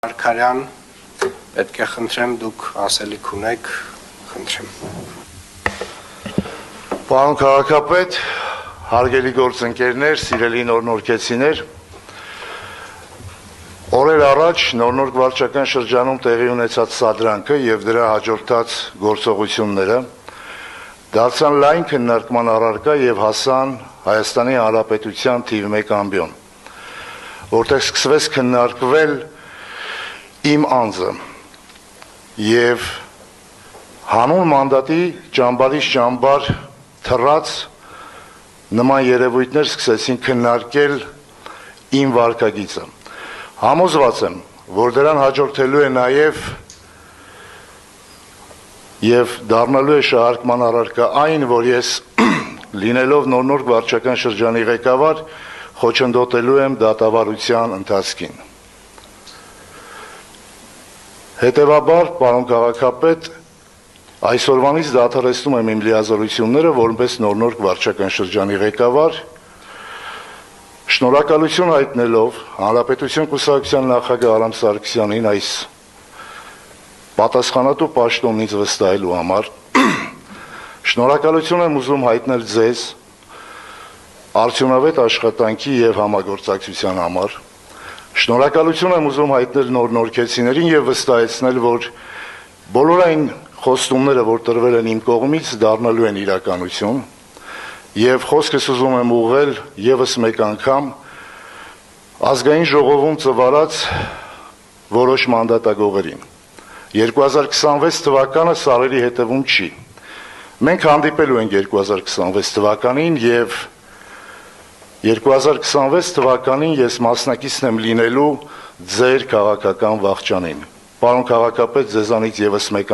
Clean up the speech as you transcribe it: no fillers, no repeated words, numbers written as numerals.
Արքարյան, պետք է խնդրեմ, դուք ասելիք ունեք, խնդրեմ։ Պարոն քաղաքապետ, հարգելի գործընկերներ, սիրելի նորնորքեցիներ, օրեր առաջ նորնորք վարչական շրջանում տեղի ունեցած սադրանքը եւ դրա հաջորդած գործողությունները դարձան լայն քննարկման առարկա եւ հասան Հայաստանի Հանրապետության թիվ 1 ամբիոն, որտեղ սկսվեց քննարկվել իմ անձը եւ հանուն մանդատի ճամբարից ճամբար թռած նման երևույթներ սկսեցին քննարկել իմ վարքագիծը։ Համոզված եմ, որ դրան հաջորդելու է եւ դառնալու է շահարկման առարկա այն, որ ես լինելով նորնորք վարչական շրջանի ղեկավար խոչընդոտելու եմ դատավարության ընթացքին։ Հետևաբար, պարոն քաղաքապետ, այսօրվանից դադարեցնում եմ իմ լիազորությունները որպես նորնորք վարչական շրջանի ղեկավար, շնորհակալություն հայտնելով Հանրապետություն կուսակցության նախագահ Արամ Սարգսյանին այս պատասխանատու պաշտոնն ինձ վստահելու համար, շնորհակալություն եմ ուզում հայտնել ձեզ արդյունավետ աշխատանքի եւ համագործակցության համար, շնորհակալություն եմ ուզում հայտնել նորնորքեցիներին եւ վստահեցնել, որ բոլոր այն խոստումները, որ տրվել են իմ կողմից, դառնալու են իրականություն եւ խոսքս ուզում եմ ուղղել եւս մեկ անգամ ազգային ժողովում ծվարած որոշ մանդատագողերին։ 2026 թվականը սարերի հետևում չի։ Մենք հանդիպելու ենք 2026 թվականին եւ 2026 թվականին ես մասնակիցն եմ լինելու ձեր քաղաքական վախճանին։ Պարոն քաղաքապետ, ձեզանից եւս մեկ